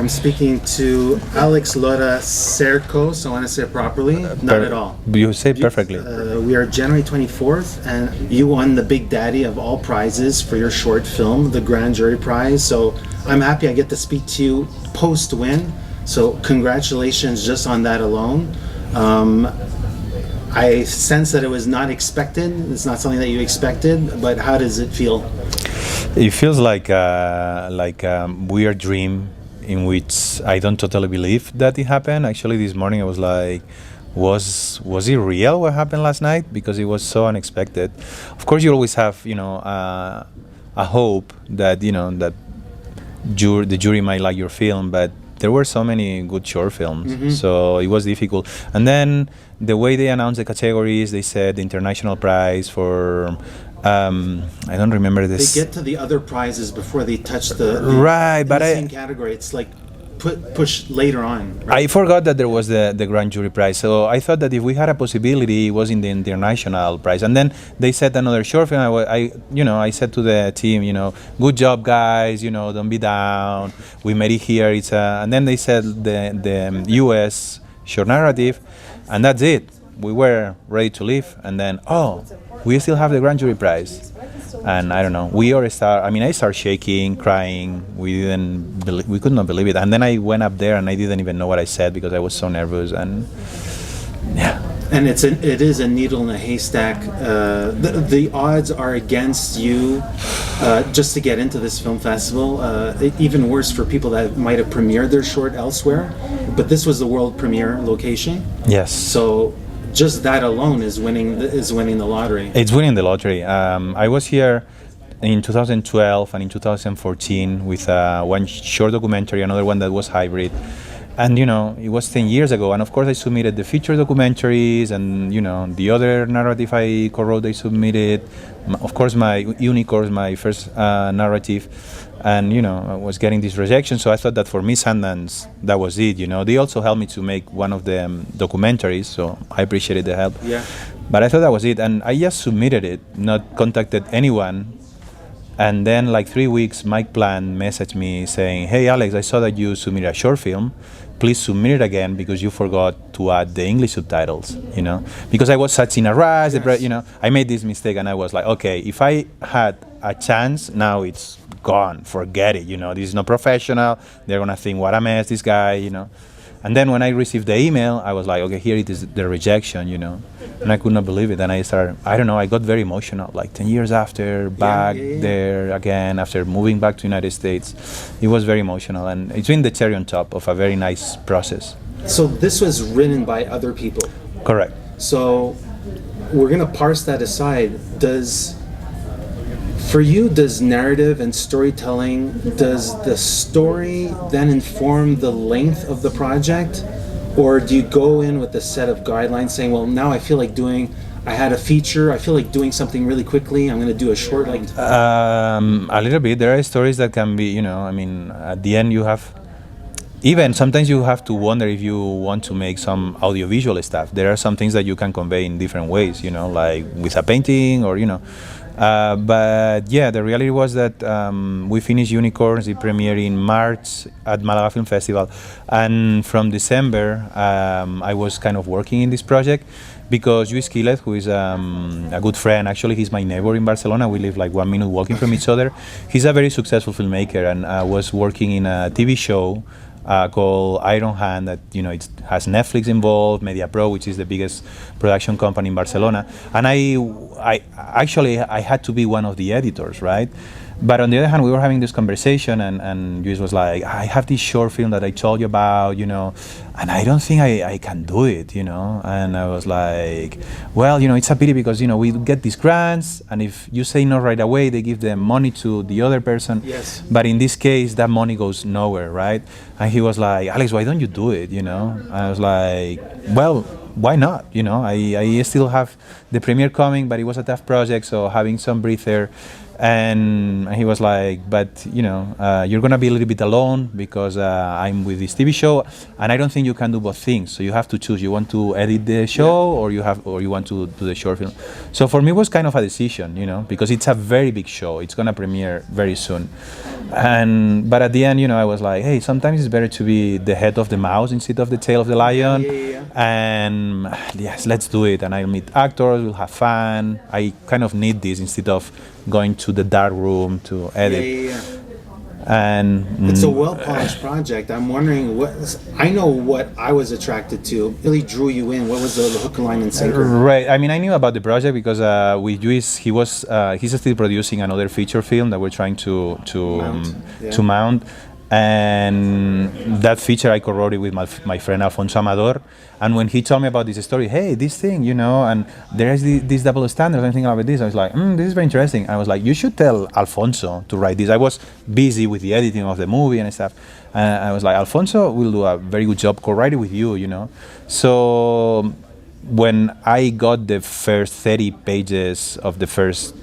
I'm speaking to Àlex Lora Cercós. I want to say it properly. Not at all. You say it perfectly. We are January 24th, and you won the big daddy of all prizes for your short film, the Grand Jury Prize. So I'm happy I get to speak to you post-win. So congratulations just on that alone. I sense that it was not expected. It's not something that you expected, but how does it feel? It feels like a weird dream in which I don't totally believe that it happened. Actually, this morning I was like, was it real what happened last night? Because it was so unexpected. Of course, you always have, a hope that, that the jury might like your film, but there were so many good short films, so it was difficult. And then the way they announced the categories, they said the international prize for, I don't remember this. They get to the other prizes before they touch the same category. It's like push later on. Right? I forgot that there was the Grand Jury Prize, so I thought that if we had a possibility, it was in the international prize. And then they said another short film. I said to the team, good job, guys. Don't be down. We made it here. And then they said the U.S. short narrative, and that's it. We were ready to leave, and then we still have the Grand Jury Prize. And I don't know. I started shaking, crying. We could not believe it. And then I went up there and I didn't even know what I said because I was so nervous. And yeah. And it is a needle in a haystack. The odds are against you just to get into this film festival. Even worse for people that might have premiered their short elsewhere. But this was the world premiere location. Yes. So just that alone is winning the lottery. It's winning the lottery. I was here in 2012 and in 2014 with one short documentary, another one that was hybrid. And, it was 10 years ago. And, of course, I submitted the feature documentaries and, the other narrative I co-wrote, I submitted. Of course, my Unicorns, my first narrative. And, I was getting this rejection. So I thought that for me, Sundance, that was it, They also helped me to make one of the documentaries. So I appreciated the help. Yeah. But I thought that was it. And I just submitted it, not contacted anyone. And then, 3 weeks, Mike Plant messaged me saying, "Hey, Alex, I saw that you submitted a short film. Please submit it again because you forgot to add the English subtitles, Because I was such in a rush, Yes. I made this mistake and I was like, okay, if I had a chance, now it's gone. Forget it, This is not professional. They're going to think, what a mess, this guy, And then when I received the email, I was like, okay, here it is, the rejection, And I could not believe it. And I got very emotional, 10 years after, back there again, after moving back to United States. It was very emotional. And it's been the cherry on top of a very nice process. So this was written by other people. Correct. So we're going to parse that aside. For you, does narrative and storytelling, does the story then inform the length of the project? Or do you go in with a set of guidelines saying, well, now I feel like I had a feature, I feel like doing something really quickly, I'm going to do a short? A little bit. There are stories that can be, at the end sometimes you have to wonder if you want to make some audiovisual stuff. There are some things that you can convey in different ways, like with a painting or, But yeah, the reality was that we finished Unicorns, it premiered in March at Malaga Film Festival, and from December I was kind of working in this project because Luis Quilet, who is a good friend, actually he's my neighbor in Barcelona, we live 1 minute walking from each other. He's a very successful filmmaker and was working in a TV show called Iron Hand that it has Netflix involved, Media Pro, which is the biggest production company in Barcelona, and I had to be one of the editors, right? But on the other hand, we were having this conversation, and Luis was like, I have this short film that I told you about, and I don't think I can do it, And I was like, well, it's a pity because, we get these grants, and if you say no right away, they give the money to the other person. Yes. But in this case, that money goes nowhere, right? And he was like, Alex, why don't you do it, I was like, well, why not? I still have the premiere coming, but it was a tough project, so having some breather And he was like, but you're gonna be a little bit alone because I'm with this TV show, and I don't think you can do both things. So you have to choose. You want to edit the show, or you want to do the short film. So for me, it was kind of a decision, because it's a very big show. It's gonna premiere very soon, but at the end, I was like, hey, sometimes it's better to be the head of the mouse instead of the tail of the lion. And yes, let's do it. And I'll meet actors. We'll have fun. I kind of need this instead of going to the dark room to edit. And it's a well-polished project. I'm wondering I know what I was attracted to, really drew you in. What was the hook, line, and sinker? Right. I mean, I knew about the project because with Luis, he's still producing another feature film that we're trying to mount. And that feature I co-wrote it with my friend Alfonso Amador. And when he told me about this story, hey, this thing, and there is this double standard, I'm thinking about this. I was like, this is very interesting. I was like, you should tell Alfonso to write this. I was busy with the editing of the movie and stuff. And I was like, Alfonso will do a very good job co-writing with you, So when I got the first 30 pages of the first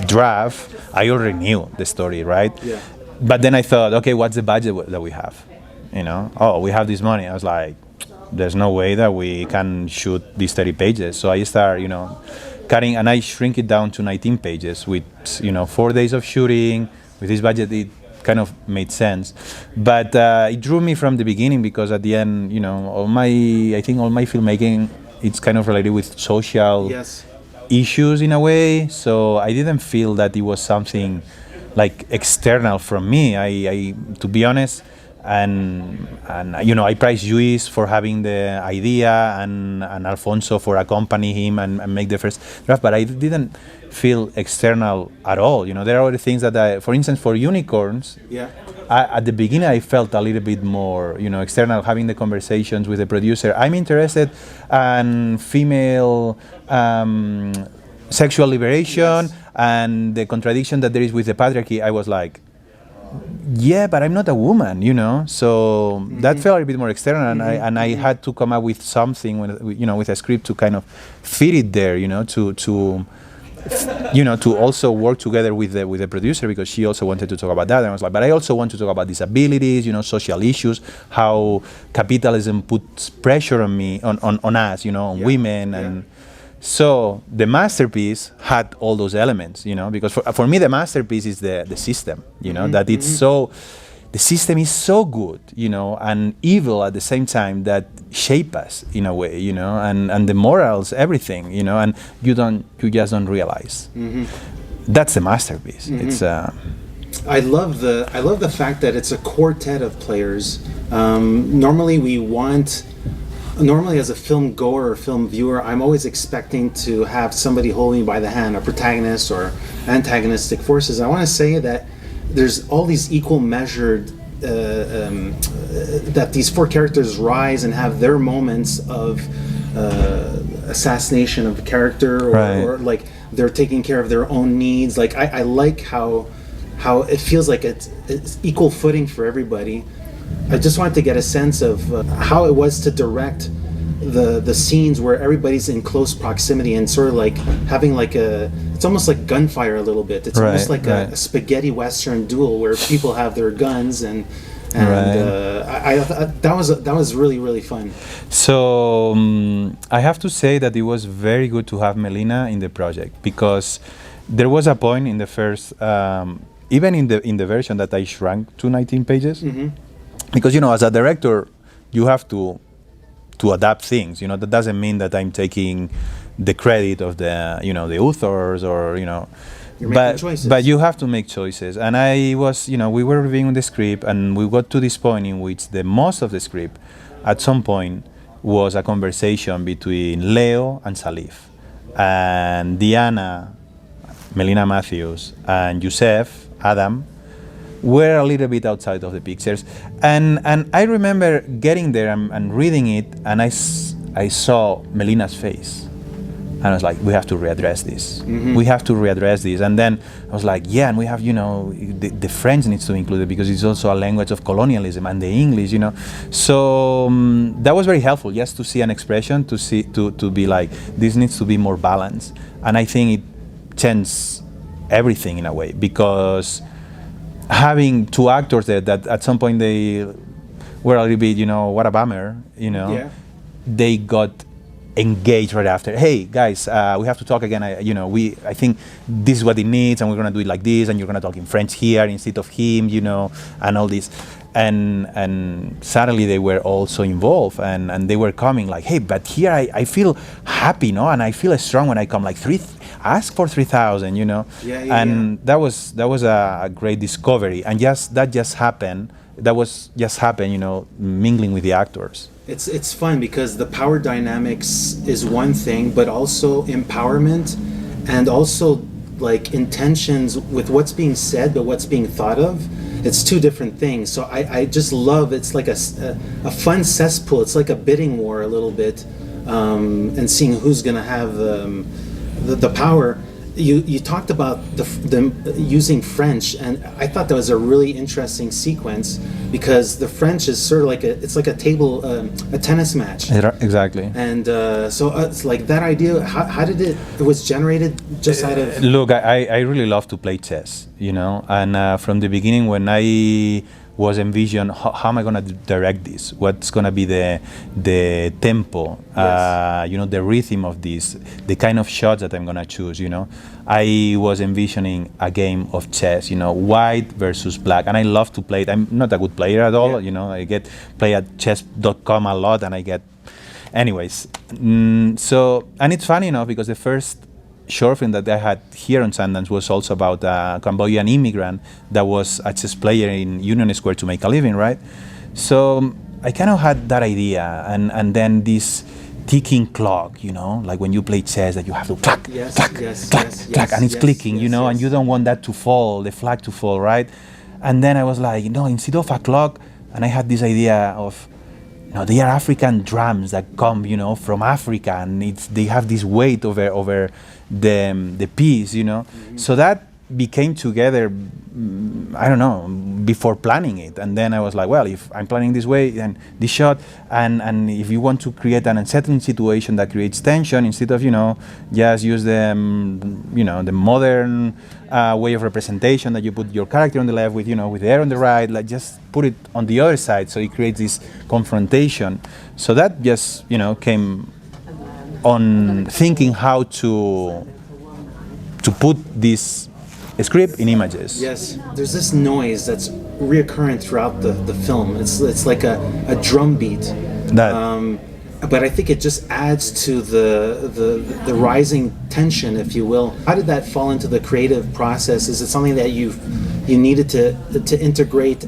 draft, I already knew the story, right? Yeah. But then I thought, okay, what's the budget that we have? Oh, we have this money. I was like, there's no way that we can shoot these 30 pages. So I start, cutting, and I shrink it down to 19 pages with, 4 days of shooting. With this budget, it kind of made sense. But it drew me from the beginning because at the end, all my filmmaking, it's kind of related with social issues in a way. So I didn't feel that it was something like external from me. I to be honest, and I praise Luis for having the idea and Alfonso for accompanying him and make the first draft, but I didn't feel external at all. There are other things that for instance, for Unicorns, at the beginning I felt a little bit more, external, having the conversations with the producer. I'm interested in female sexual liberation and the contradiction that there is with the patriarchy. I was like, yeah, but I'm not a woman, So that felt a bit more external, and I had to come up with something, with a script to kind of fit it there, to also work together with the producer, because she also wanted to talk about that. And I was like, but I also want to talk about disabilities, social issues, how capitalism puts pressure on me, on us, on women, and. So the masterpiece had all those elements, because for me the masterpiece is the system, that it's so, the system is so good, and evil at the same time, that shape us in a way, and the morals, everything, and you just don't realize. That's the masterpiece. It's. I love the fact that it's a quartet of players. Normally as a film goer or film viewer, I'm always expecting to have somebody holding me by the hand, a protagonist or antagonistic forces. I want to say that there's all these equal measured, that these four characters rise and have their moments of assassination of the character, or like they're taking care of their own needs. Like I like how it feels like it's equal footing for everybody. I just wanted to get a sense of how it was to direct the scenes where everybody's in close proximity and sort of like having like it's almost like gunfire a little bit. It's almost like a spaghetti western duel where people have their guns and that was really, really fun. So I have to say that it was very good to have Melina in the project, because there was a point in the first, even in the version that I shrank to 19 pages. Because as a director, you have to adapt things. That doesn't mean that I'm taking the credit of the the authors, or You're making choices. But you have to make choices. And I was we were reviewing the script, and we got to this point in which the most of the script, at some point, was a conversation between Leo and Salif, and Diana, Melina Matthews, and Youssef Adam were a little bit outside of the pictures, and I remember getting there and reading it, and I saw Melina's face, and I was like, we have to readdress this. We have to readdress this. And then I was like, and we have the French needs to include it, because it's also a language of colonialism, and the English, So that was very helpful, just to see an expression, to be like, this needs to be more balanced, and I think it changed everything in a way, because having two actors there that at some point they were a little bit, what a bummer, Yeah. they got engaged right after. Hey guys, we have to talk again. I think this is what it needs, and we're gonna do it like this, and you're gonna talk in French here instead of him, and all this. And suddenly they were also involved, and they were coming like, hey, but here I feel happy, and I feel strong when I come, like ask for 3,000, and that was a great discovery, and that just happened, mingling with the actors. It's fun because the power dynamics is one thing, but also empowerment and also like intentions with what's being said but what's being thought of. It's two different things. So I just love, it's like a fun cesspool. It's like a bidding war a little bit, and seeing who's gonna have the power. You talked about them using French, and I thought that was a really interesting sequence because the French is sort of like a tennis match. Exactly. And so it's like that idea. How did it was generated just out of? Look, I really love to play chess, and from the beginning when I was envisioned how am I going to direct this, what's going to be the tempo, Yes. The rhythm of this, the kind of shots that I'm going to choose, I was envisioning a game of chess, white versus black, and I love to play it. I'm not a good player at all, I play at chess.com a lot, and I get anyways. So, and it's funny enough because the first short film that I had here on Sundance was also about a Cambodian immigrant that was a chess player in Union Square to make a living, right? So I kind of had that idea, and then this ticking clock, like when you play chess that you have to clack, Yes, clack, yes, clack, yes, clack, yes, and it's yes, clicking, yes, and yes. you don't want that to fall, the flag to fall, right? And then I was like, instead of a clock, and I had this idea of, they are African drums that come, from Africa, and they have this weight over the piece, Mm-hmm. So that became together, I don't know, before planning it. And then I was like, well, if I'm planning this way, then this shot, and if you want to create an unsettling situation that creates tension, instead of, just use the modern way of representation that you put your character on the left with the air on the right, like just put it on the other side, so it creates this confrontation. So that just, came on thinking how to put this script in images. Yes, there's this noise that's reoccurring throughout the film. It's like a drum beat. But I think it just adds to the rising tension, if you will. How did that fall into the creative process? Is it something that you needed to integrate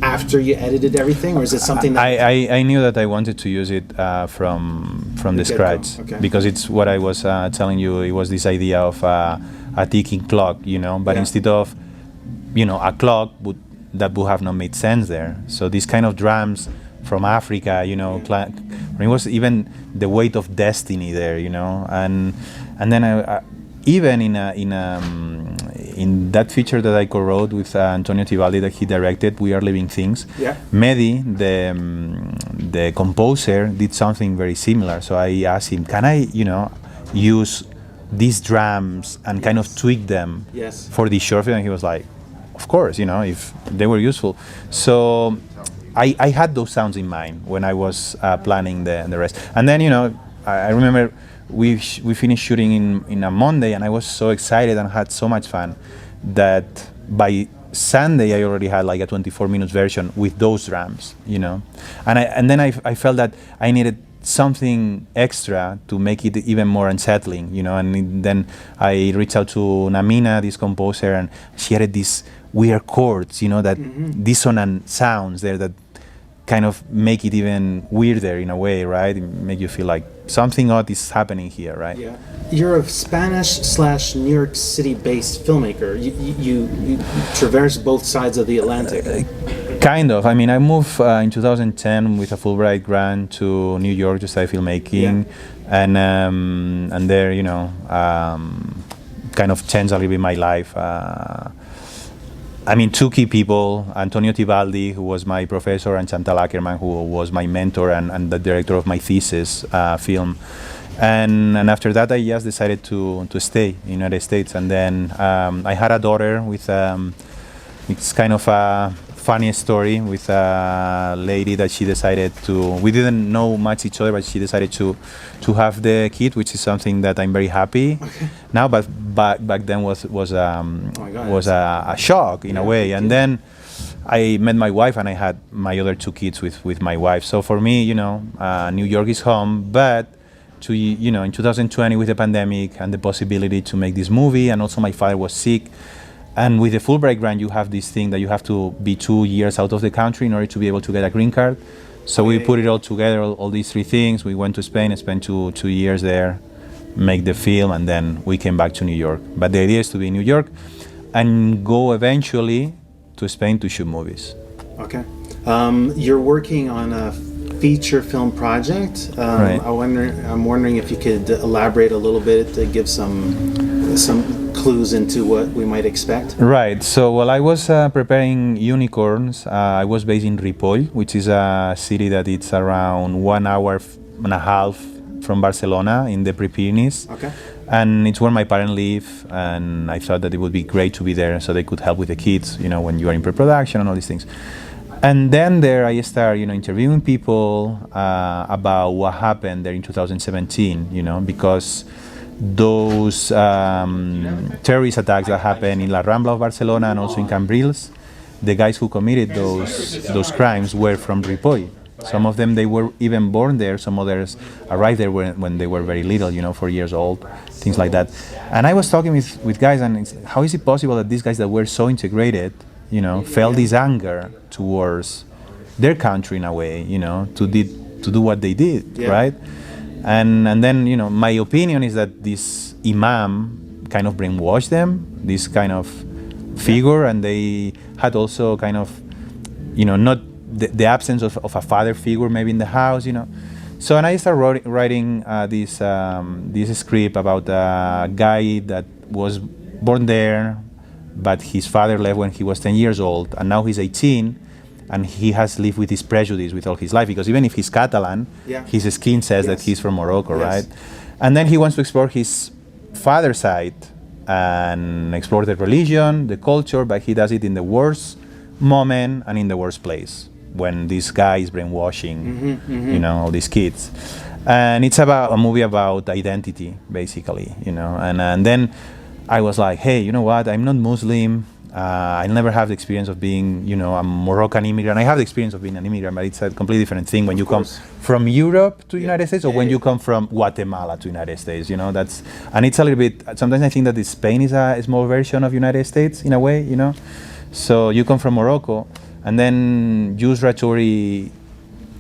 after you edited everything, or is it something that I knew that I wanted to use it from the scratch, okay. because it's what I was telling you. It was this idea of a ticking clock, but Yeah. instead of a clock that would have not made sense there. So these kind of drums from Africa, it was even the weight of destiny there, and then I even in that feature that I co-wrote with Antonio Tibaldi that he directed, We Are Living Things. Yeah. Mehdi, the composer, did something very similar. So I asked him, can I, use these drums and kind of tweak them Yes. for this short film? And he was like, of course, if they were useful. So I had those sounds in mind when I was planning the rest. And then, I remember we finished shooting in a Monday, and I was so excited and had so much fun that by Sunday I already had like a 24-minute version with those drums, And then I felt that I needed something extra to make it even more unsettling, And then I reached out to Namina, this composer, and she added these weird chords, that dissonant sounds there that kind of make it even weirder in a way, right? It make you feel like something odd is happening here, right? Yeah. You're a Spanish/New York City-based filmmaker. You traverse both sides of the Atlantic. Kind of. I mean, I moved in 2010 with a Fulbright grant to New York to study filmmaking, and there, kind of changed a little bit my life. I mean, two key people, Antonio Tibaldi, who was my professor, and Chantal Ackerman, who was my mentor and the director of my thesis film. And after that, I just decided to stay in the United States. And then I had a daughter with, it's kind of a funny story with a lady that she decided to, we didn't know much each other, but she decided to have the kid, which is something that I'm very happy now, but back then was a shock in a way. And then I met my wife, and I had my other two kids with my wife. So for me, you know, New York is home, but in 2020 with the pandemic and the possibility to make this movie, and also my father was sick. And with the Fulbright grant, you have this thing that you have to be 2 years out of the country in order to be able to get a green card. So we put it all together, all these three things. We went to Spain, spent two years there, make the film, and then we came back to New York. But the idea is to be in New York and go eventually to Spain to shoot movies. Okay. You're working on a feature film project. Right. I'm wondering if you could elaborate a little bit to give some clues into what we might expect. Right. So while I was preparing Unicorns, I was based in Ripoll, which is a city that it's around 1 hour and a half from Barcelona in the Pre-Pyrenees. Okay. And it's where my parents live, and I thought that it would be great to be there so they could help with the kids, you know, when you are in pre-production and all these things. And then there I started, interviewing people about what happened there in 2017, because those terrorist attacks that happened in La Rambla of Barcelona and also in Cambrils, the guys who committed those crimes were from Ripoll. Some of them, they were even born there. Some others arrived there when they were very little, 4 years old, things like that. And I was talking with guys, and how is it possible that these guys that were so integrated, felt this anger towards their country in a way, to do what they did, right? And then, my opinion is that this imam kind of brainwashed them, this kind of figure, and they had also kind of, not the absence of a father figure maybe in the house, So, and I started writing this script about a guy that was born there, but his father left when he was 10 years old, and now he's 18, and he has lived with his prejudice with all his life, because even if he's Catalan, his skin says that he's from Morocco, right? And then he wants to explore his father's side and explore the religion, the culture, but he does it in the worst moment and in the worst place, when this guy is brainwashing, all these kids. And it's about a movie about identity, basically, and then I was like, hey, you know what? I'm not Muslim. I never have the experience of being, a Moroccan immigrant. I have the experience of being an immigrant, but it's a completely different thing when you come from Europe to the United States, or when you come from Guatemala to the United States. And it's a little bit. Sometimes I think that Spain is a small version of United States in a way. So you come from Morocco, and then Yus Rachouri,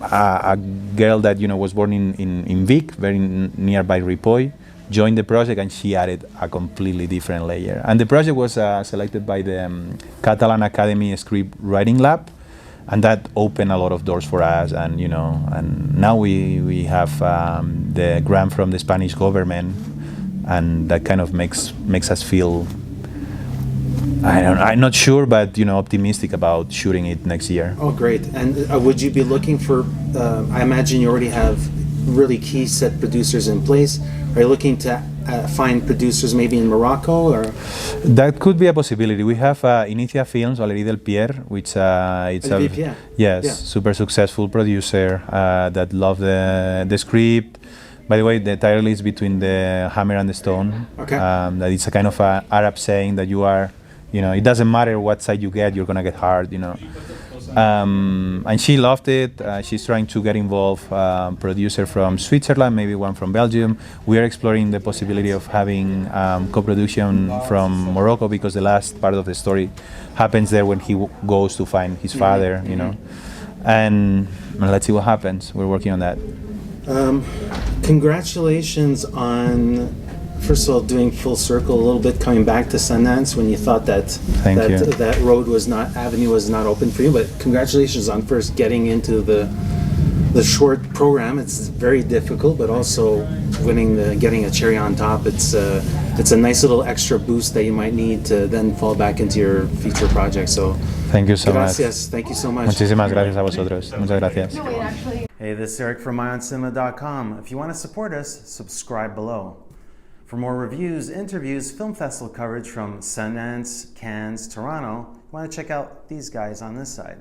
a girl that was born in Vic, very nearby Ripoll, joined the project, and she added a completely different layer. And the project was selected by the Catalan Academy Script Writing Lab, and that opened a lot of doors for us. And and now we have the grant from the Spanish government, and that kind of makes us feel. I'm not sure, but optimistic about shooting it next year. Oh, great! And would you be looking for? I imagine you already have really key set producers in place. Are you looking to find producers maybe in Morocco, or? That could be a possibility. We have Inicia Films, Valérie Delpierre, which it's super successful producer that loved the script. By the way, the title is Between the Hammer and the Stone. Okay. That it's a kind of a Arab saying that you are, it doesn't matter what side you get, you're gonna get hard, And she loved it. She's trying to get involved. Producer from Switzerland, maybe one from Belgium. We are exploring the possibility of having co-production from Morocco, because the last part of the story happens there when he goes to find his father, And let's see what happens. We're working on that. Congratulations on, first of all, doing full circle a little bit, coming back to Sundance when you thought that avenue was not open for you. But congratulations on first getting into the short program. It's very difficult, but also getting a cherry on top. It's a nice little extra boost that you might need to then fall back into your feature project. So thank you so much. Gracias. Thank you so much. Muchísimas gracias a vosotros. Muchas gracias. Hey, this is Eric from IONCINEMA.com. If you want to support us, subscribe below. For more reviews, interviews, film festival coverage from Sundance, Cannes, Toronto, you want to check out these guys on this side.